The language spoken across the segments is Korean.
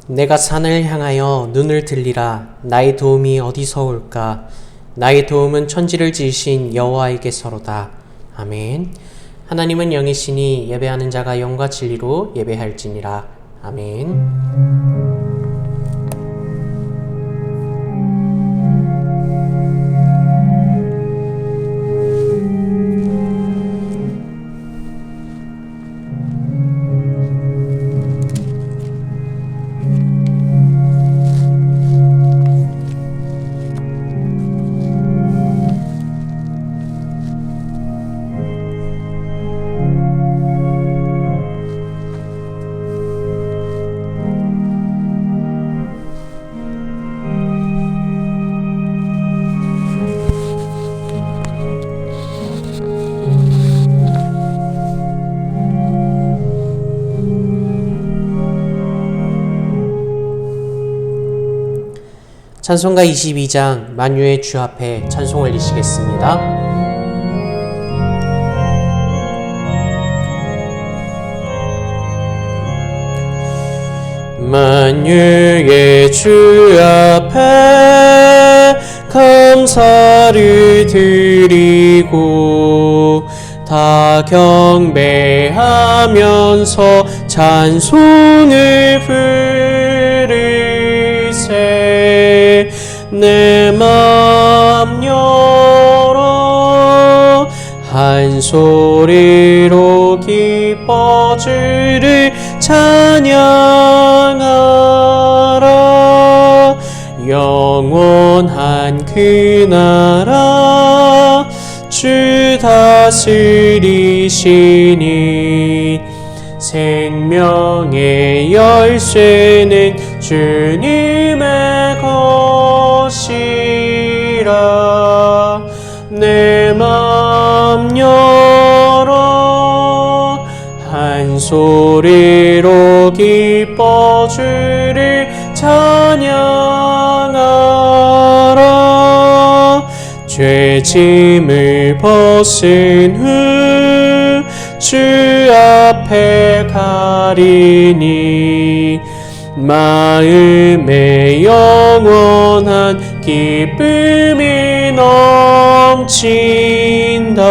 내가 산을 향하여 눈을 들리라. 나의 도움이 어디서 올까? 나의 도움은 천지를 지으신 여호와에게서로다. 아멘. 하나님은 영이시니 예배하는 자가 영과 진리로 예배할지니라. 아멘. 찬송가 22장 만유의 주 앞에 찬송 올리시겠습니다. 만유의 주 앞에 감사를 드리고 다 경배하면서 찬송을 부르세. 내 맘 열어 한 소리로 기뻐 주를 찬양하라. 영원한 그 나라 주 다스리시니 생명의 열쇠는 주님의 것이라. 내 맘 열어 한 소리로 기뻐 주를 찬양하라. 죄짐을 벗은 후 주 앞에 가리니 마음에 영원한 기쁨이 넘친다.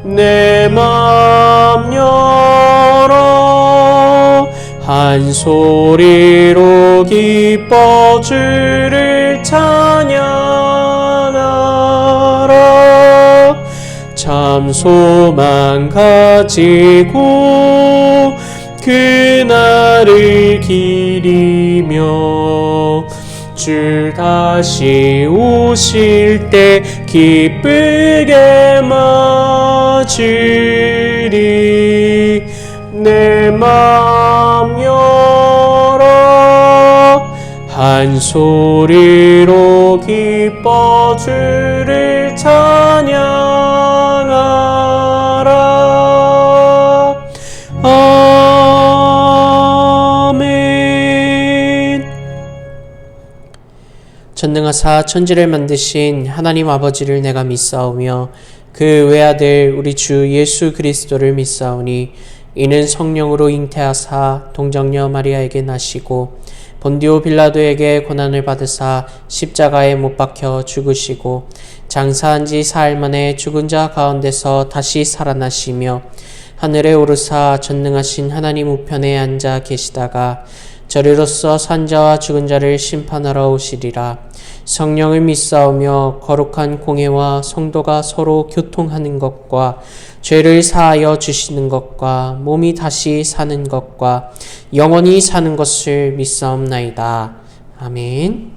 내 맘 열어 한 소리로 기뻐 주를 찬양하라. 참 소망 가지고 그날을 기리며 주 다시 오실 때 기쁘게 맞으리. 내 맘 열어 한 소리로 기뻐 주를 찬양하라. 아멘. 전능하사 천지를 만드신 하나님 아버지를 내가 믿사오며 그 외아들 우리 주 예수 그리스도를 믿사오니 이는 성령으로 잉태하사 동정녀 마리아에게 나시고 본디오 빌라도에게 고난을 받으사 십자가에 못 박혀 죽으시고 장사한 지 사흘 만에 죽은 자 가운데서 다시 살아나시며 하늘에 오르사 전능하신 하나님 우편에 앉아 계시다가 저리로서 산 자와 죽은 자를 심판하러 오시리라. 성령을 믿사오며 거룩한 공회와 성도가 서로 교통하는 것과 죄를 사하여 주시는 것과 몸이 다시 사는 것과 영원히 사는 것을 믿사옵나이다. 아멘.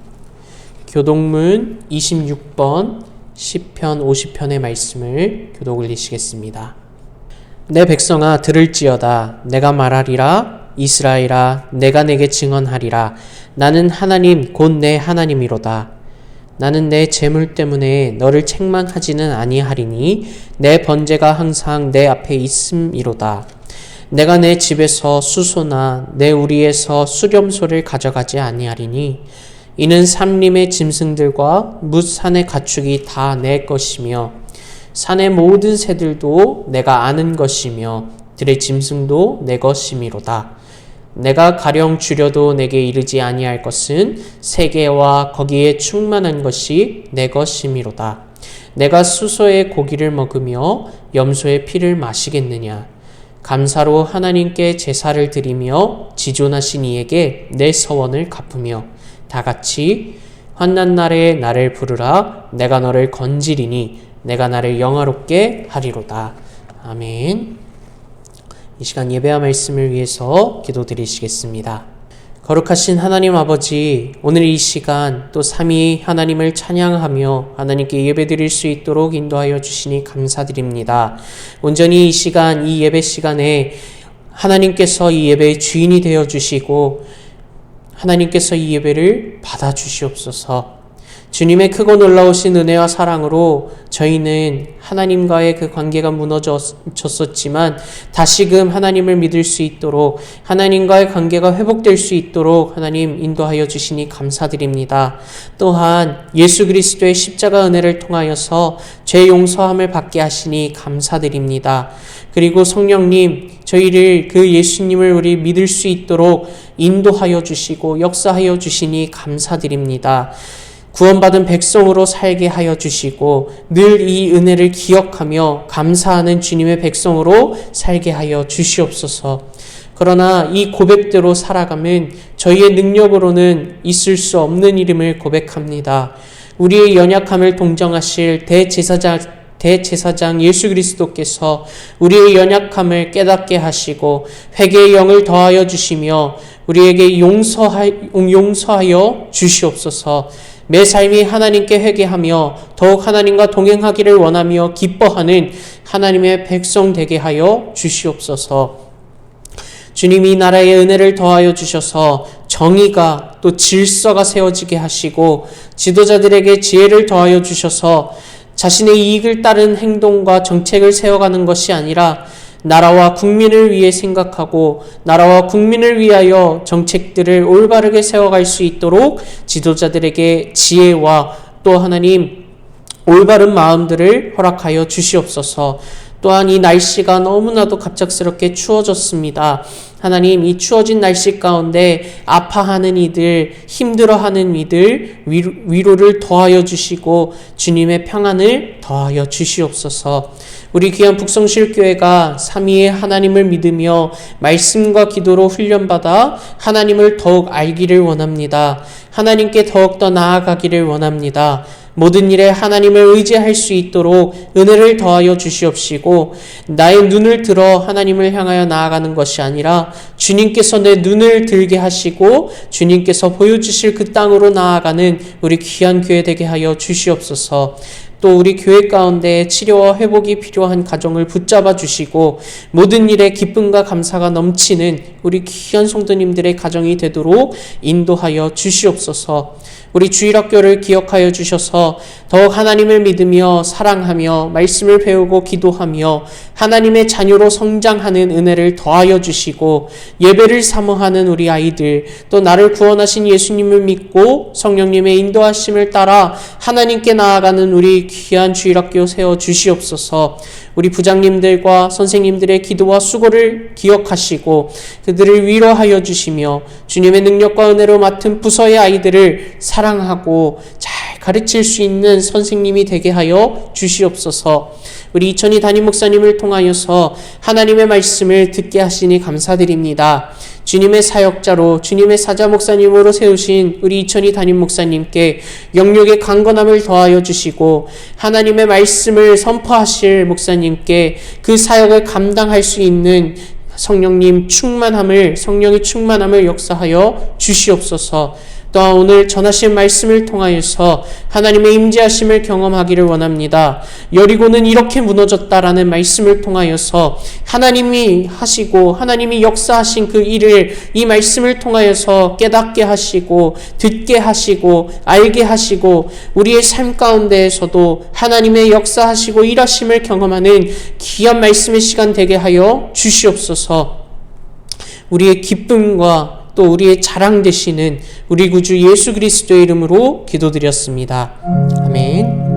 교독문 26번 시편 50편의 말씀을 교독 올리시겠습니다. 내 백성아 들을지어다. 내가 말하리라. 이스라엘아 내가 내게 증언하리라. 나는 하나님 곧 내 하나님이로다. 나는 내 재물 때문에 너를 책망하지는 아니하리니 내 번제가 항상 내 앞에 있음이로다. 내가 내 집에서 수소나 내 우리에서 수렴소를 가져가지 아니하리니 이는 산림의 짐승들과 뭇산의 가축이 다 내 것이며 산의 모든 새들도 내가 아는 것이며 들의 짐승도 내 것이미로다. 내가 가령 주려도 내게 이르지 아니할 것은 세계와 거기에 충만한 것이 내 것이미로다. 내가 수소의 고기를 먹으며 염소의 피를 마시겠느냐. 감사로 하나님께 제사를 드리며 지존하신 이에게 내 서원을 갚으며 다같이 환난 날에 나를 부르라. 내가 너를 건지리니 내가 나를 영화롭게 하리로다. 아멘. 이 시간 예배와 말씀을 위해서 기도드리시겠습니다. 거룩하신 하나님 아버지, 오늘 이 시간 또 삼위 하나님을 찬양하며 하나님께 예배드릴 수 있도록 인도하여 주시니 감사드립니다. 온전히 이 시간, 이 예배 시간에 하나님께서 이 예배의 주인이 되어 주시고 하나님께서 이 예배를 받아 주시옵소서. 주님의 크고 놀라우신 은혜와 사랑으로 저희는 하나님과의 그 관계가 무너졌었지만 다시금 하나님을 믿을 수 있도록 하나님과의 관계가 회복될 수 있도록 하나님 인도하여 주시니 감사드립니다. 또한 예수 그리스도의 십자가 은혜를 통하여서 죄 용서함을 받게 하시니 감사드립니다. 그리고 성령님, 저희를 그 예수님을 우리 믿을 수 있도록 인도하여 주시고 역사하여 주시니 감사드립니다. 구원받은 백성으로 살게 하여 주시고 늘 이 은혜를 기억하며 감사하는 주님의 백성으로 살게 하여 주시옵소서. 그러나 이 고백대로 살아가면 저희의 능력으로는 있을 수 없는 이름을 고백합니다. 우리의 연약함을 동정하실 대제사장 예수 그리스도께서 우리의 연약함을 깨닫게 하시고 회개의 영을 더하여 주시며 우리에게 용서하여 주시옵소서. 매 삶이 하나님께 회개하며 더욱 하나님과 동행하기를 원하며 기뻐하는 하나님의 백성 되게 하여 주시옵소서. 주님이 나라의 은혜를 더하여 주셔서 정의가 또 질서가 세워지게 하시고 지도자들에게 지혜를 더하여 주셔서 자신의 이익을 따른 행동과 정책을 세워가는 것이 아니라 나라와 국민을 위해 생각하고 나라와 국민을 위하여 정책들을 올바르게 세워갈 수 있도록 지도자들에게 지혜와 또 하나님 올바른 마음들을 허락하여 주시옵소서. 또한 이 날씨가 너무나도 갑작스럽게 추워졌습니다. 하나님, 이 추워진 날씨 가운데 아파하는 이들, 힘들어하는 이들 위로를 더하여 주시고 주님의 평안을 더하여 주시옵소서. 우리 귀한 북성실교회가 삼위의 하나님을 믿으며 말씀과 기도로 훈련받아 하나님을 더욱 알기를 원합니다. 하나님께 더욱더 나아가기를 원합니다. 모든 일에 하나님을 의지할 수 있도록 은혜를 더하여 주시옵시고 나의 눈을 들어 하나님을 향하여 나아가는 것이 아니라 주님께서 내 눈을 들게 하시고 주님께서 보여주실 그 땅으로 나아가는 우리 귀한 교회 되게 하여 주시옵소서. 또 우리 교회 가운데 치료와 회복이 필요한 가정을 붙잡아 주시고 모든 일에 기쁨과 감사가 넘치는 우리 귀한 성도님들의 가정이 되도록 인도하여 주시옵소서. 우리 주일학교를 기억하여 주셔서 더욱 하나님을 믿으며 사랑하며 말씀을 배우고 기도하며 하나님의 자녀로 성장하는 은혜를 더하여 주시고 예배를 사모하는 우리 아이들 또 나를 구원하신 예수님을 믿고 성령님의 인도하심을 따라 하나님께 나아가는 우리 귀한 주일학교 세워 주시옵소서. 우리 부장님들과 선생님들의 기도와 수고를 기억하시고 그들을 위로하여 주시며 주님의 능력과 은혜로 맡은 부서의 아이들을 사랑하고 잘 가르칠 수 있는 선생님이 되게 하여 주시옵소서. 우리 이천희 담임 목사님을 통하여서 하나님의 말씀을 듣게 하시니 감사드립니다. 주님의 사역자로 주님의 사자 목사님으로 세우신 우리 이천희 담임 목사님께 영역의 강건함을 더하여 주시고 하나님의 말씀을 선포하실 목사님께 그 사역을 감당할 수 있는 성령의 충만함을 역사하여 주시옵소서. 또한 오늘 전하신 말씀을 통하여서 하나님의 임재하심을 경험하기를 원합니다. 여리고는 이렇게 무너졌다라는 말씀을 통하여서 하나님이 하시고 하나님이 역사하신 그 일을 이 말씀을 통하여서 깨닫게 하시고 듣게 하시고 알게 하시고 우리의 삶 가운데에서도 하나님의 역사하시고 일하심을 경험하는 귀한 말씀의 시간 되게 하여 주시옵소서. 우리의 기쁨과 또 우리의 자랑 되시는 우리 구주 예수 그리스도의 이름으로 기도드렸습니다. 아멘.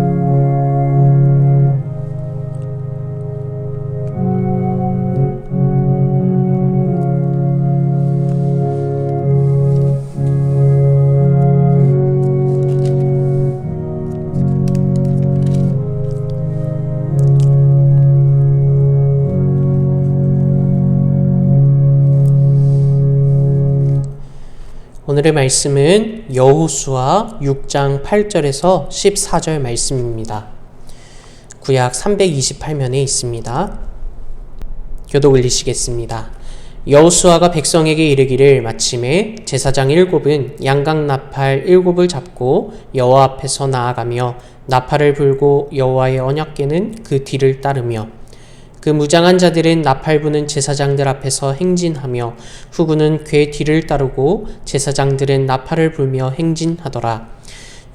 오늘의 말씀은 여호수아 6장 8절에서 14절 말씀입니다. 구약 328면에 있습니다. 교독 올리시겠습니다. 여호수아가 백성에게 이르기를 마침에 제사장 7은 양각 나팔 7을 잡고 여호와 앞에서 나아가며 나팔을 불고 여호와의 언약궤는 그 뒤를 따르며 그 무장한 자들은 나팔 부는 제사장들 앞에서 행진하며 후군은 궤 뒤를 따르고 제사장들은 나팔을 불며 행진하더라.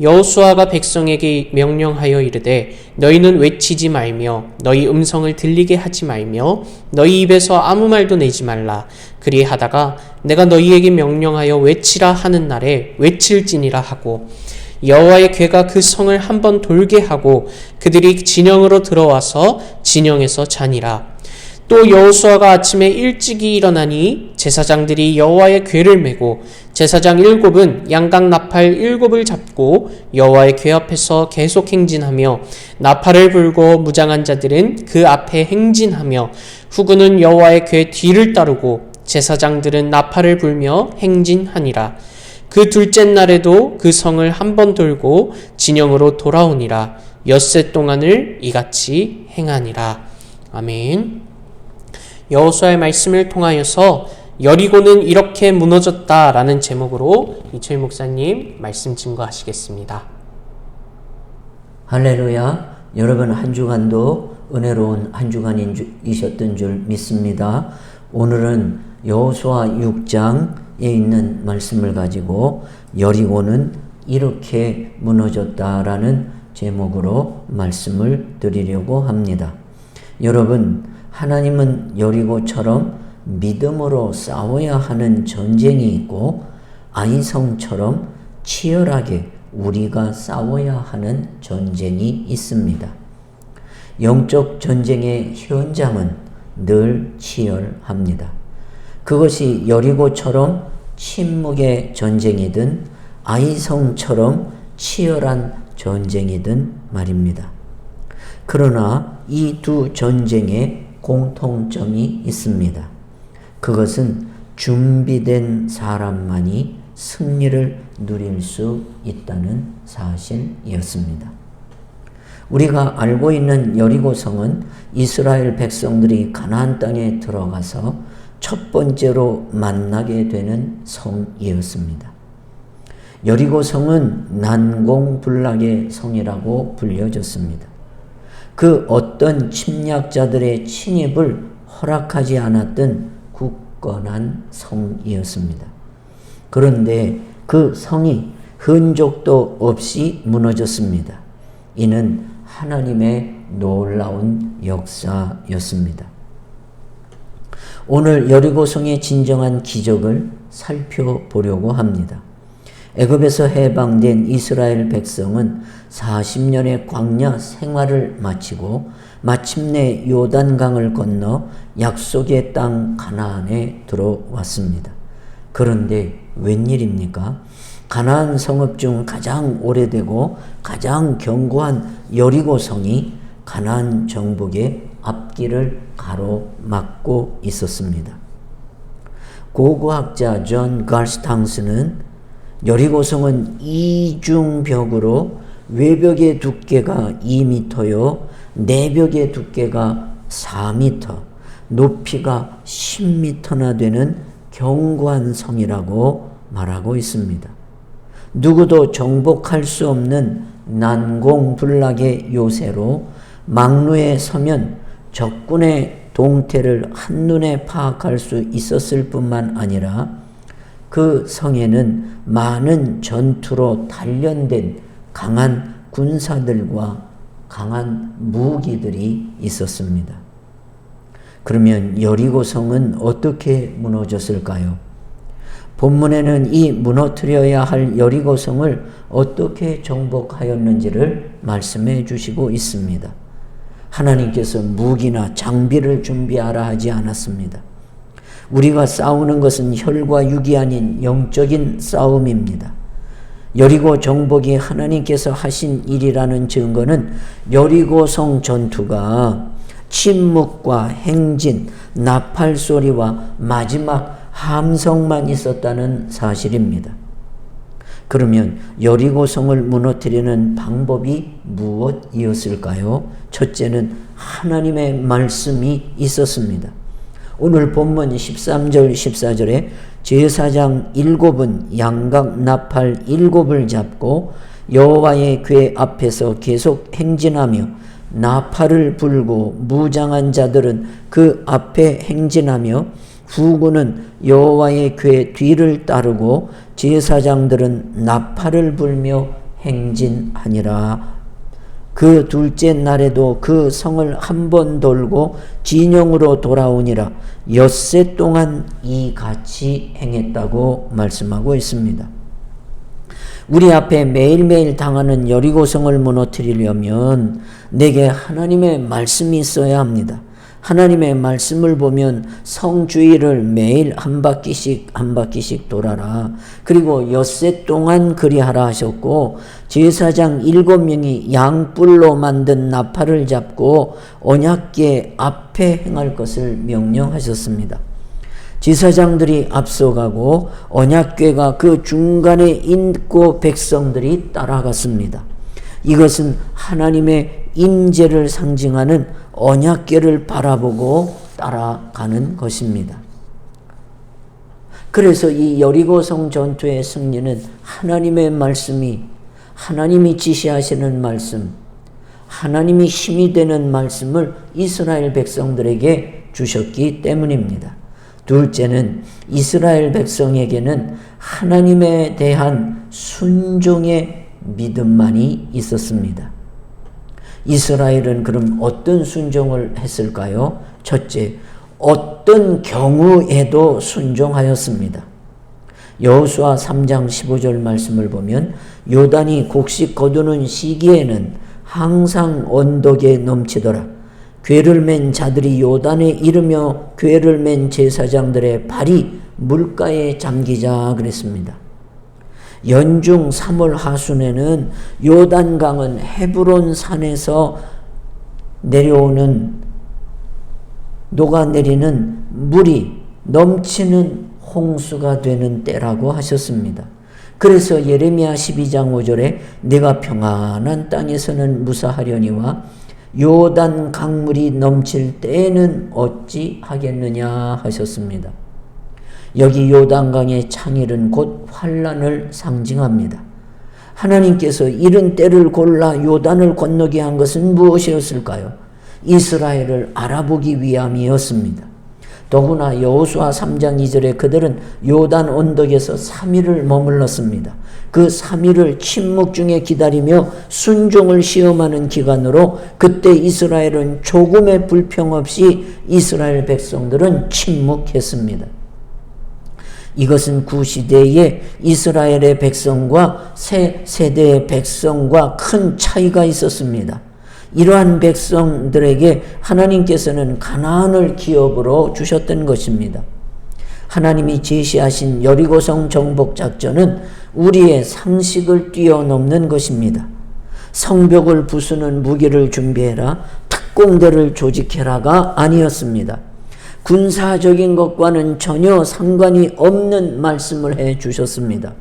여호수아가 백성에게 명령하여 이르되 너희는 외치지 말며 너희 음성을 들리게 하지 말며 너희 입에서 아무 말도 내지 말라. 그리하다가 내가 너희에게 명령하여 외치라 하는 날에 외칠지니라 하고 여호와의 궤가 그 성을 한번 돌게 하고 그들이 진영으로 들어와서 진영에서 자니라. 또 여호수아가 아침에 일찍이 일어나니 제사장들이 여호와의 궤를 메고 제사장 7은 양각 나팔 7을 잡고 여호와의 궤 앞에서 계속 행진하며 나팔을 불고 무장한 자들은 그 앞에 행진하며 후군은 여호와의 궤 뒤를 따르고 제사장들은 나팔을 불며 행진하니라. 그 둘째 날에도 그 성을 한번 돌고 진영으로 돌아오니라. 엿새 동안을 이같이 행하니라. 아멘. 여호수아의 말씀을 통하여서 여리고는 이렇게 무너졌다라는 제목으로 이철 목사님 말씀 증거하시겠습니다. 할렐루야. 여러분 한 주간도 은혜로운 한 주간이셨던 줄 믿습니다. 오늘은 여호수아 6장에 있는 말씀을 가지고 여리고는 이렇게 무너졌다라는 제목으로 말씀을 드리려고 합니다. 여러분, 하나님은 여리고처럼 믿음으로 싸워야 하는 전쟁이 있고 아이성처럼 치열하게 우리가 싸워야 하는 전쟁이 있습니다. 영적 전쟁의 현장은 늘 치열합니다. 그것이 여리고처럼 침묵의 전쟁이든 아이성처럼 치열한 전쟁이든 말입니다. 그러나 이 두 전쟁에 공통점이 있습니다. 그것은 준비된 사람만이 승리를 누릴 수 있다는 사실이었습니다. 우리가 알고 있는 여리고성은 이스라엘 백성들이 가나안 땅에 들어가서 첫 번째로 만나게 되는 성이었습니다. 여리고성은 난공불락의 성이라고 불려졌습니다. 그 어떤 침략자들의 침입을 허락하지 않았던 굳건한 성이었습니다. 그런데 그 성이 흔적도 없이 무너졌습니다. 이는 하나님의 놀라운 역사였습니다. 오늘 여리고성의 진정한 기적을 살펴보려고 합니다. 애굽에서 해방된 이스라엘 백성은 40년의 광야 생활을 마치고 마침내 요단강을 건너 약속의 땅 가나안에 들어왔습니다. 그런데 웬일입니까? 가나안 성읍 중 가장 오래되고 가장 견고한 여리고성이 가나안 정복의 앞길을 가로막고 있었습니다. 고고학자 존 갈스탕스는 여리고성은 이중벽으로 외벽의 두께가 2m요, 내벽의 두께가 4m, 높이가 10m나 되는 견고한 성이라고 말하고 있습니다. 누구도 정복할 수 없는 난공불락의 요새로 막루에 서면 적군의 동태를 한눈에 파악할 수 있었을 뿐만 아니라 그 성에는 많은 전투로 단련된 강한 군사들과 강한 무기들이 있었습니다. 그러면 여리고성은 어떻게 무너졌을까요? 본문에는 이 무너뜨려야 할 여리고성을 어떻게 정복하였는지를 말씀해 주시고 있습니다. 하나님께서 무기나 장비를 준비하라 하지 않았습니다. 우리가 싸우는 것은 혈과 육이 아닌 영적인 싸움입니다. 여리고 정복이 하나님께서 하신 일이라는 증거는 여리고성 전투가 침묵과 행진, 나팔 소리와 마지막 함성만 있었다는 사실입니다. 그러면 여리고성을 무너뜨리는 방법이 무엇이었을까요? 첫째는 하나님의 말씀이 있었습니다. 오늘 본문 13절 14절에 제사장 7은 양각 나팔 7을 잡고 여호와의 궤 앞에서 계속 행진하며 나팔을 불고 무장한 자들은 그 앞에 행진하며 후군은 여호와의 궤 뒤를 따르고 제사장들은 나팔을 불며 행진하니라. 그 둘째 날에도 그 성을 한 번 돌고 진영으로 돌아오니라. 엿새 동안 이같이 행했다고 말씀하고 있습니다. 우리 앞에 매일매일 당하는 여리고성을 무너뜨리려면 내게 하나님의 말씀이 있어야 합니다. 하나님의 말씀을 보면 성 주위를 매일 한 바퀴씩 돌아라. 그리고 엿새 동안 그리하라 하셨고, 제사장 7명이 양뿔로 만든 나팔을 잡고 언약궤 앞에 행할 것을 명령하셨습니다. 제사장들이 앞서가고 언약궤가 그 중간에 있고 백성들이 따라갔습니다. 이것은 하나님의 임재를 상징하는 언약궤를 바라보고 따라가는 것입니다. 그래서 이 여리고성 전투의 승리는 하나님의 말씀이, 하나님이 지시하시는 말씀, 하나님이 힘이 되는 말씀을 이스라엘 백성들에게 주셨기 때문입니다. 둘째는 이스라엘 백성에게는 하나님에 대한 순종의 믿음만이 있었습니다. 이스라엘은 그럼 어떤 순종을 했을까요? 첫째, 어떤 경우에도 순종하였습니다. 여호수아 3장 15절 말씀을 보면 요단이 곡식 거두는 시기에는 항상 언덕에 넘치더라. 궤를 맨 자들이 요단에 이르며 궤를 맨 제사장들의 발이 물가에 잠기자 그랬습니다. 연중 3월 하순에는 요단강은 헤브론 산에서 내려오는 녹아내리는 물이 넘치는 홍수가 되는 때라고 하셨습니다. 그래서 예레미야 12장 5절에 내가 평안한 땅에서는 무사하려니와 요단 강물이 넘칠 때에는 어찌 하겠느냐 하셨습니다. 여기 요단강의 창일은 곧 환란을 상징합니다. 하나님께서 이른 때를 골라 요단을 건너게 한 것은 무엇이었을까요? 이스라엘을 알아보기 위함이었습니다. 더구나 여호수아 3장 2절에 그들은 요단 언덕에서 3일을 머물렀습니다. 그 3일을 침묵 중에 기다리며 순종을 시험하는 기간으로 그때 이스라엘은 조금의 불평 없이 이스라엘 백성들은 침묵했습니다. 이것은 구시대의 이스라엘의 백성과 새 세대의 백성과 큰 차이가 있었습니다. 이러한 백성들에게 하나님께서는 가나안을 기업으로 주셨던 것입니다. 하나님이 제시하신 여리고성 정복 작전은 우리의 상식을 뛰어넘는 것입니다. 성벽을 부수는 무기를 준비해라, 특공대를 조직해라가 아니었습니다. 군사적인 것과는 전혀 상관이 없는 말씀을 해 주셨습니다.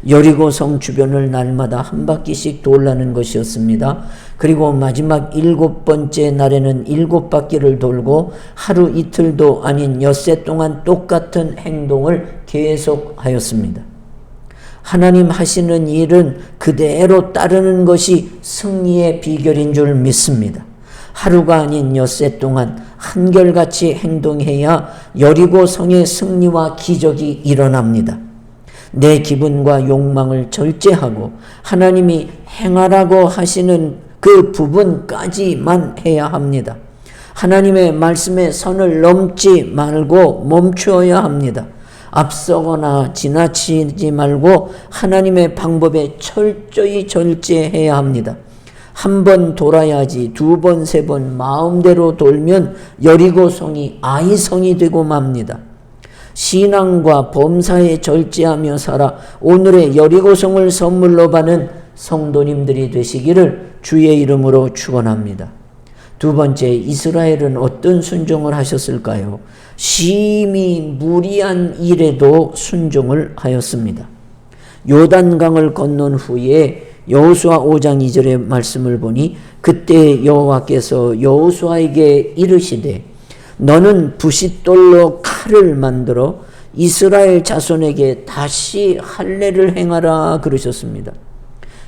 여리고성 주변을 날마다 한 바퀴씩 돌라는 것이었습니다. 그리고 마지막 7번째 날에는 7바퀴를 돌고 하루 이틀도 아닌 엿새 동안 똑같은 행동을 계속하였습니다. 하나님 하시는 일은 그대로 따르는 것이 승리의 비결인 줄 믿습니다. 하루가 아닌 엿새 동안 한결같이 행동해야 여리고성의 승리와 기적이 일어납니다. 내 기분과 욕망을 절제하고 하나님이 행하라고 하시는 그 부분까지만 해야 합니다. 하나님의 말씀의 선을 넘지 말고 멈추어야 합니다. 앞서거나 지나치지 말고 하나님의 방법에 철저히 절제해야 합니다. 한 번 돌아야지 두 번, 세 번 마음대로 돌면 여리고성이 아이성이 되고 맙니다. 신앙과 범사에 절제하며 살아 오늘의 여리고성을 선물로 받는 성도님들이 되시기를 주의 이름으로 축원합니다. 두 번째, 이스라엘은 어떤 순종을 요단강을 건넌 후에 여호수아 5장 2절의 말씀을 보니 그때 여호와께서 여호수아에게 이르시되 너는 부싯돌로 칼을 만들어 이스라엘 자손에게 다시 할례를 행하라 그러셨습니다.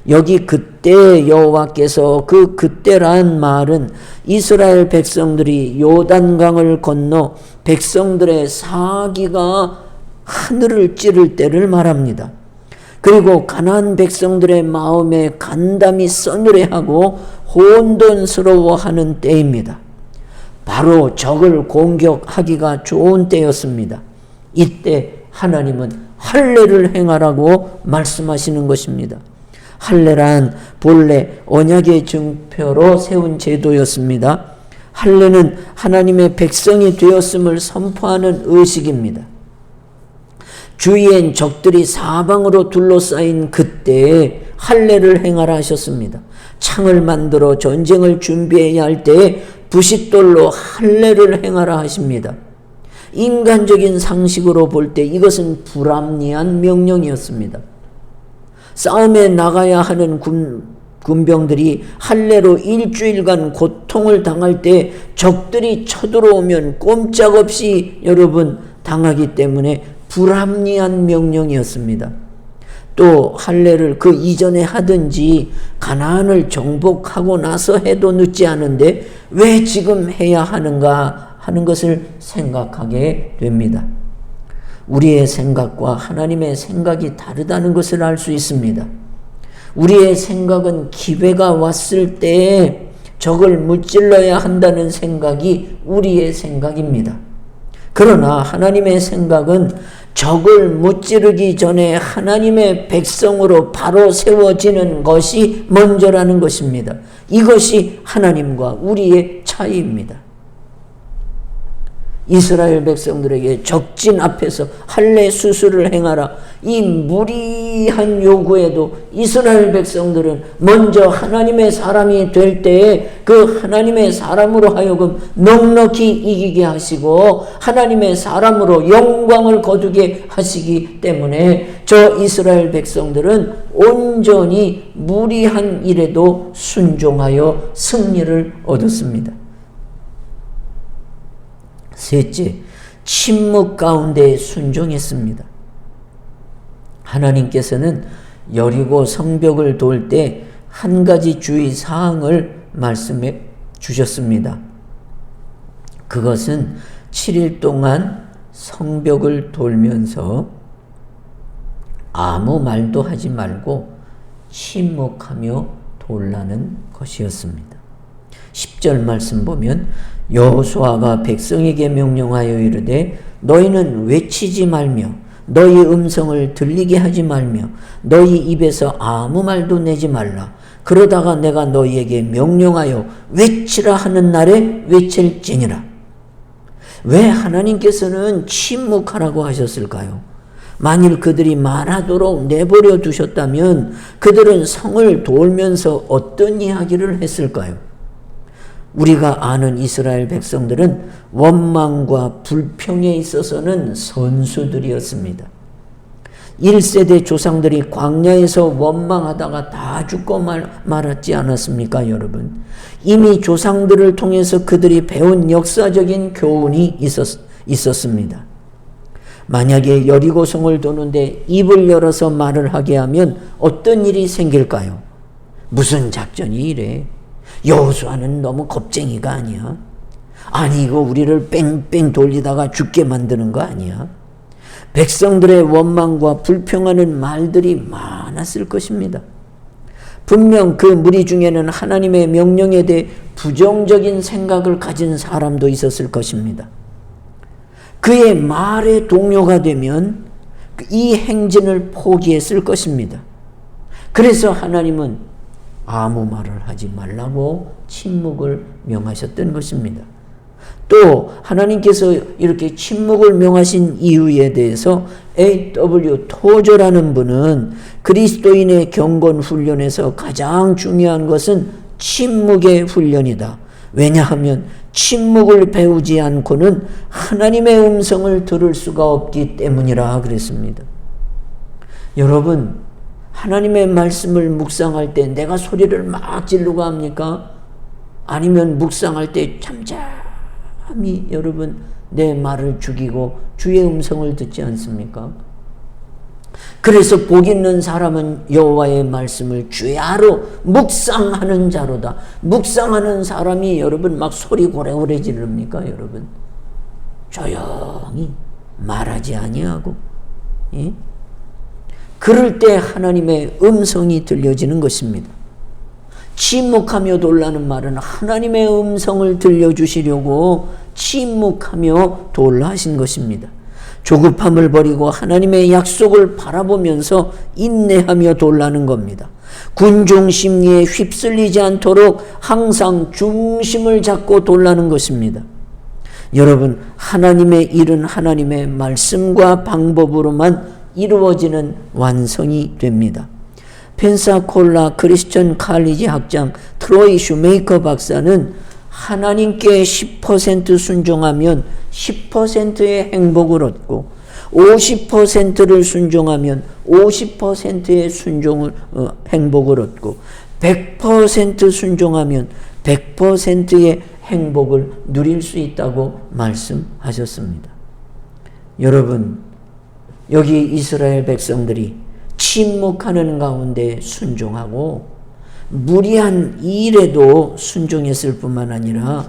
여기 그때 여호와께서 그때란 말은 이스라엘 백성들이 요단강을 건너 백성들의 사기가 하늘을 찌를 때를 말합니다. 그리고 가나안 백성들의 마음에 간담이 서늘해하고 혼돈스러워하는 때입니다. 바로 적을 공격하기가 좋은 때였습니다. 이때 하나님은 할례를 행하라고 말씀하시는 것입니다. 할례란 본래 언약의 증표로 세운 제도였습니다. 할례는 하나님의 백성이 되었음을 선포하는 의식입니다. 주위엔 적들이 사방으로 둘러싸인 그때에 할례를 행하라 하셨습니다. 창을 만들어 전쟁을 준비해야 할 때에 부싯돌로 할례를 행하라 하십니다. 인간적인 상식으로 볼 때 이것은 불합리한 명령이었습니다. 싸움에 나가야 하는 군병들이 할례로 일주일간 고통을 당할 때 적들이 쳐들어오면 꼼짝없이 여러분 당하기 때문에 불합리한 명령이었습니다. 또 할례를 그 이전에 하든지 가나안을 정복하고 나서 해도 늦지 않은데 왜 지금 해야 하는가 하는 것을 생각하게 됩니다. 우리의 생각과 하나님의 생각이 다르다는 것을 알 수 있습니다. 우리의 생각은 기회가 왔을 때 적을 무찔러야 한다는 생각이 우리의 생각입니다. 그러나 하나님의 생각은 적을 무찌르기 전에 하나님의 백성으로 바로 세워지는 것이 먼저라는 것입니다. 이것이 하나님과 우리의 차이입니다. 이스라엘 백성들에게 적진 앞에서 할례 수술을 행하라. 이 무리한 요구에도 이스라엘 백성들은 먼저 하나님의 사람이 될 때에 그 하나님의 사람으로 하여금 넉넉히 이기게 하시고 하나님의 사람으로 영광을 거두게 하시기 때문에 저 이스라엘 백성들은 온전히 무리한 일에도 순종하여 승리를 얻었습니다. 셋째, 침묵 가운데 순종했습니다. 하나님께서는 여리고 성벽을 돌 때 한 가지 주의 사항을 말씀해 주셨습니다. 그것은 7일 동안 성벽을 돌면서 아무 말도 하지 말고 침묵하며 돌라는 것이었습니다. 10절 말씀 보면 여호수아가 백성에게 명령하여 이르되 너희는 외치지 말며 너희 음성을 들리게 하지 말며 너희 입에서 아무 말도 내지 말라. 그러다가 내가 너희에게 명령하여 외치라 하는 날에 외칠지니라. 왜 하나님께서는 침묵하라고 하셨을까요? 만일 그들이 말하도록 내버려 두셨다면 그들은 성을 돌면서 어떤 이야기를 했을까요? 우리가 아는 이스라엘 백성들은 원망과 불평에 있어서는 선수들이었습니다. 1세대 조상들이 광야에서 원망하다가 다 죽고 말았지 않았습니까, 여러분? 이미 조상들을 통해서 그들이 배운 역사적인 교훈이 있었습니다. 만약에 여리고성을 도는데 입을 열어서 말을 하게 하면 어떤 일이 생길까요? 무슨 작전이 이래? 여호수아는 너무 겁쟁이가 아니야? 아니 이거 우리를 뺑뺑 돌리다가 죽게 만드는 거 아니야? 백성들의 원망과 불평하는 말들이 많았을 것입니다. 분명 그 무리 중에는 하나님의 명령에 대해 부정적인 생각을 가진 사람도 있었을 것입니다. 그의 말에 동요가 되면 이 행진을 포기했을 것입니다. 그래서 하나님은 아무 말을 하지 말라고 침묵을 명하셨던 것입니다. 또 하나님께서 이렇게 침묵을 명하신 이유에 대해서 A.W. 토저라는 분은 그리스도인의 경건 훈련에서 가장 중요한 것은 침묵의 훈련이다. 왜냐하면 침묵을 배우지 않고는 하나님의 음성을 들을 수가 없기 때문이라 그랬습니다. 여러분, 하나님의 말씀을 묵상할 때 내가 소리를 막 지르고 합니까? 아니면 묵상할 때 잠잠히 여러분 내 말을 죽이고 주의 음성을 듣지 않습니까? 그래서 복 있는 사람은 여호와의 말씀을 주야로 묵상하는 자로다. 묵상하는 사람이 여러분 막 소리 고래고래 지릅니까? 여러분 조용히 말하지 아니하고, 예? 그럴 때 하나님의 음성이 들려지는 것입니다. 침묵하며 돌라는 말은 하나님의 음성을 들려주시려고 침묵하며 돌라 하신 것입니다. 조급함을 버리고 하나님의 약속을 바라보면서 인내하며 돌라는 겁니다. 군중 심리에 휩쓸리지 않도록 항상 중심을 잡고 돌라는 것입니다. 여러분, 하나님의 일은 하나님의 말씀과 방법으로만 이루어지는 완성이 됩니다. 펜사콜라 크리스천 칼리지 학장 트로이 슈메이커 박사는 하나님께 10% 순종하면 10%의 행복을 얻고 50%를 순종하면 50%의 행복을 얻고 100% 순종하면 100%의 행복을 누릴 수 있다고 말씀하셨습니다. 여러분, 여기 이스라엘 백성들이 침묵하는 가운데 순종하고 무리한 일에도 순종했을 뿐만 아니라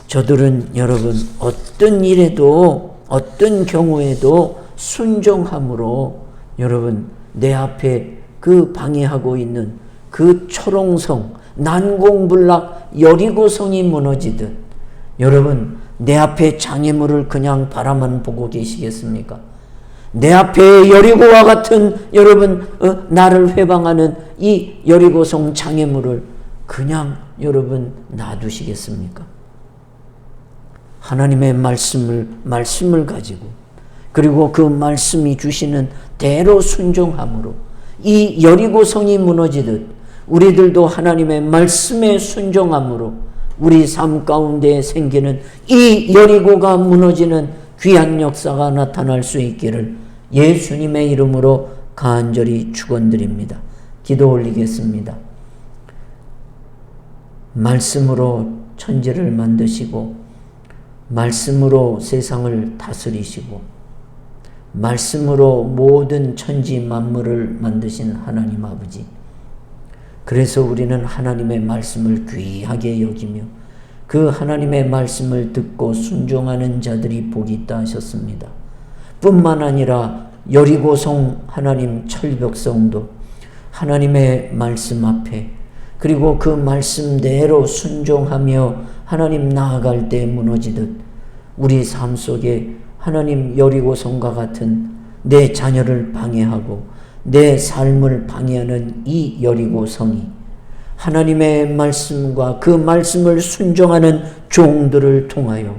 저들은 여러분 어떤 일에도 어떤 경우에도 순종함으로 여러분 내 앞에 그 방해하고 있는 그 초롱성 난공불락 여리고성이 무너지듯 여러분 내 앞에 장애물을 그냥 바라만 보고 계시겠습니까? 내 앞에 여리고와 같은 여러분 나를 회방하는 이 여리고성 장애물을 그냥 여러분 놔두시겠습니까? 하나님의 말씀을 가지고 그리고 그 말씀이 주시는 대로 순종함으로 이 여리고성이 무너지듯 우리들도 하나님의 말씀에 순종함으로 우리 삶 가운데 생기는 이 여리고가 무너지는 귀한 역사가 나타날 수 있기를 예수님의 이름으로 간절히 축원드립니다. 기도 올리겠습니다. 말씀으로 천지를 만드시고 말씀으로 세상을 다스리시고 말씀으로 모든 천지 만물을 만드신 하나님 아버지, 그래서 우리는 하나님의 말씀을 귀하게 여기며 그 하나님의 말씀을 듣고 순종하는 자들이 복이 있다 하셨습니다. 뿐만 아니라 여리고성 하나님 철벽성도 하나님의 말씀 앞에 그리고 그 말씀대로 순종하며 하나님 나아갈 때 무너지듯 우리 삶 속에 하나님 여리고성과 같은 내 자녀를 방해하고 내 삶을 방해하는 이 여리고성이 하나님의 말씀과 그 말씀을 순종하는 종들을 통하여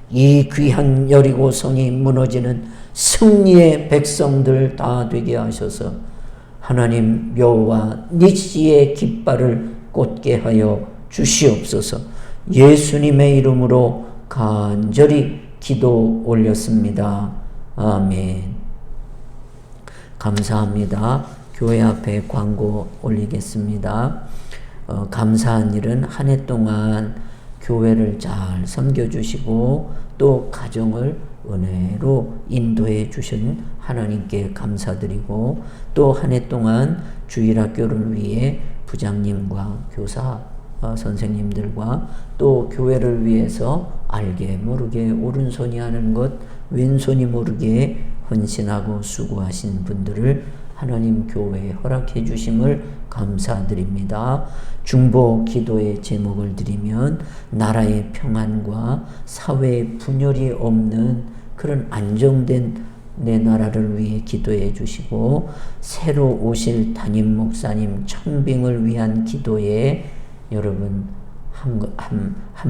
이 귀한 여리고성이 무너지는 승리의 백성들 다 되게 하셔서 하나님 묘와 니시의 깃발을 꽂게 하여 주시옵소서. 예수님의 이름으로 간절히 기도 올렸습니다. 아멘. 감사합니다. 교회 앞에 광고 올리겠습니다. 감사한 일은 한 해 동안 교회를 잘 섬겨주시고 또 가정을 은혜로 인도해 주신 하나님께 감사드리고 또 한 해 동안 주일학교를 위해 부장님과 교사 선생님들과 또 교회를 위해서 알게 모르게 오른손이 하는 것 왼손이 모르게 헌신하고 수고하신 분들을 하나님 교회에 허락해 주심을 감사드립니다. 중보 기도의 제목을 드리면 나라의 평안과 사회의 분열이 없는 그런 안정된 내 나라를 위해 기도해 주시고 새로 오실 담임 목사님 청빙을 위한 기도에 여러분 한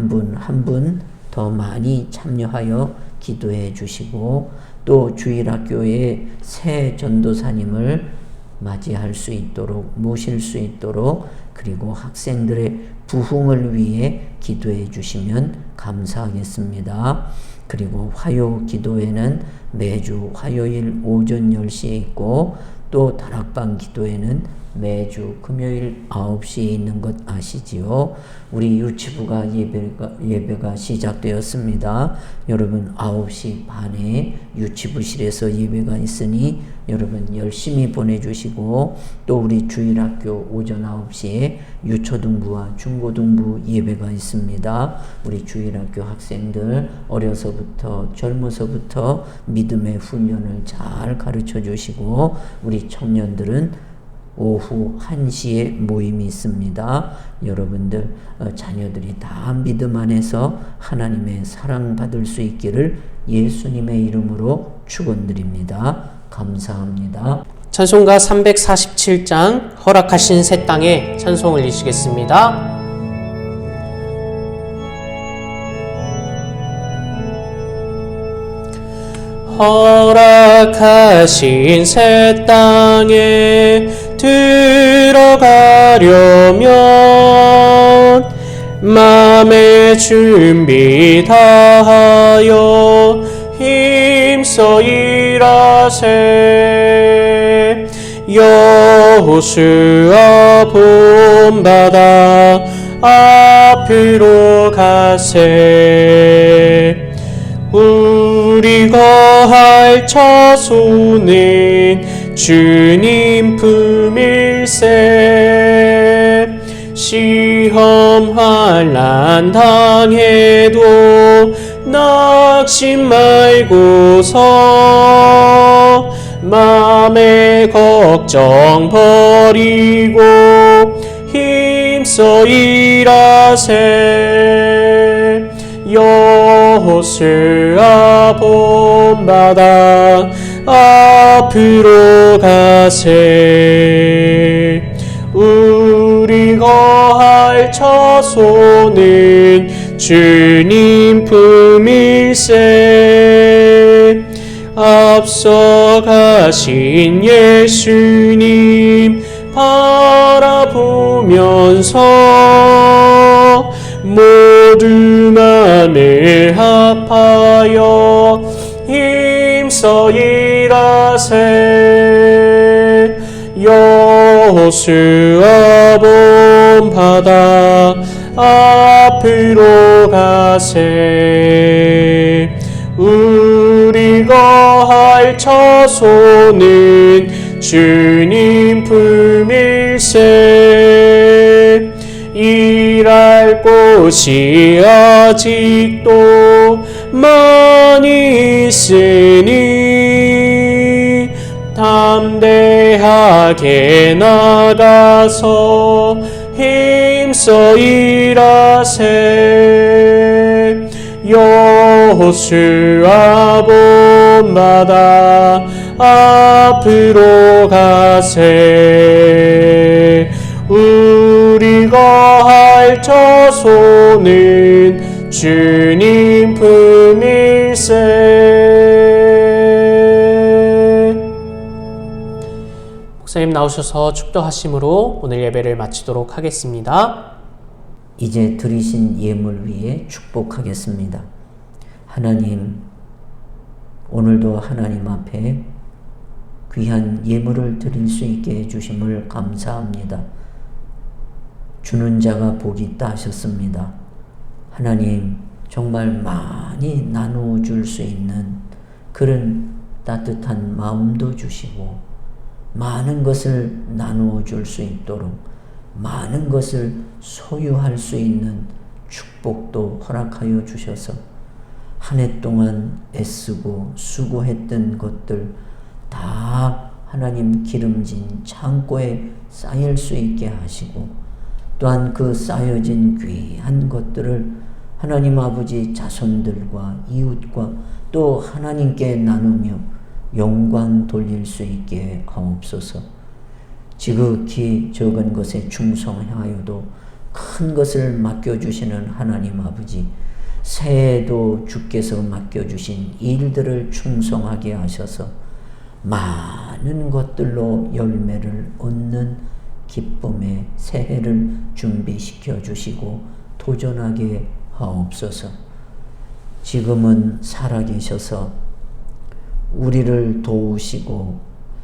분 한 분 더 많이 참여하여 기도해 주시고 또 주일학교에 새 전도사님을 맞이할 수 있도록 모실 수 있도록 그리고 학생들의 부흥을 위해 기도해 주시면 감사하겠습니다. 그리고 화요 기도회는 매주 화요일 오전 10시에 있고 또 다락방 기도회는 매주 금요일 9시에 있는 것 아시지요? 우리 유치부가 예배가 시작되었습니다. 여러분 9시 반에 유치부실에서 예배가 있으니 여러분 열심히 보내주시고, 또 우리 주일학교 오전 9시에 유초등부와 중고등부 예배가 있습니다. 우리 주일학교 학생들 어려서부터 젊어서부터 믿음의 훈련을 잘 가르쳐 주시고, 우리 청년들은 오후 1시에 모임이 있습니다. 여러분들 자녀들이 다 믿음 안에서 하나님의 사랑받을 수 있기를 예수님의 이름으로 축원드립니다. 감사합니다. 찬송가 347장 허락하신 새 땅에 찬송 올리시겠습니다. 허락하신 새 땅에 들어가려면 마음의 준비 다하여 힘써 일하세. 여호수아 본바다 앞으로 가세. 우리 거할 처소는 주님 품일세. 시험 환난 당해도 낙심 말고서 마음의 걱정 버리고 힘써 일하세. 여호수아 본바다 앞으로 가세. 우리 거할 처소는 주님 품일세. 앞서가신 예수님 바라보면서 모두 마음을 합하여 힘써 일하세. 여호수아 본바다 앞으로 가세. 우리 거할 처소는 주님 품일세. 일할 곳이 아직도 많이 있으니 담대하게 나가서 힘써 일하세. 여호수아 본바다 앞으로 가세. 우리 거할 처소는 주님 품일세. 목사님 나오셔서 축도하심으로 오늘 예배를 마치도록 하겠습니다. 이제 드리신 예물 위에 축복하겠습니다. 하나님, 오늘도 하나님 앞에 귀한 예물을 드릴 수 있게 해주심을 감사합니다. 주는 자가 복이 있다 하셨습니다. 하나님, 정말 많이 나누어 줄 수 있는 그런 따뜻한 마음도 주시고, 많은 것을 나누어 줄 수 있도록 많은 것을 소유할 수 있는 축복도 허락하여 주셔서 한 해 동안 애쓰고 수고했던 것들 다 하나님 기름진 창고에 쌓일 수 있게 하시고, 또한 그 쌓여진 귀한 것들을 하나님 아버지 자손들과 이웃과 또 하나님께 나누며 영광 돌릴 수 있게 하옵소서. 지극히 적은 것에 충성하여도 큰 것을 맡겨주시는 하나님 아버지, 새해에도 주께서 맡겨주신 일들을 충성하게 하셔서 많은 것들로 열매를 얻는 기쁨의 새해를 준비시켜 주시고 도전하게 하옵소서. 지금은 살아계셔서 우리를 도우시고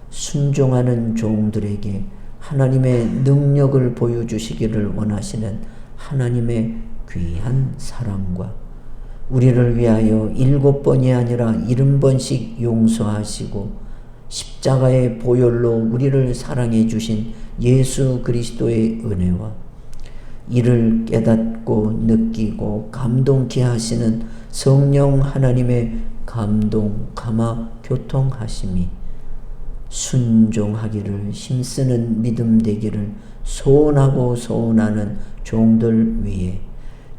순종하는 종들에게 하나님의 능력을 보여주시기를 원하시는 하나님의 귀한 사랑과 우리를 위하여 7번이 아니라 70번씩 용서하시고 십자가의 보혈로 우리를 사랑해 주신 예수 그리스도의 은혜와 이를 깨닫고 느끼고 감동케 하시는 성령 하나님의 감동, 감화, 교통하심이 순종하기를 힘쓰는 믿음 되기를 소원하고 소원하는 종들 위에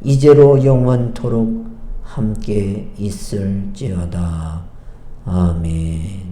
이제로 영원토록 함께 있을지어다. 아멘.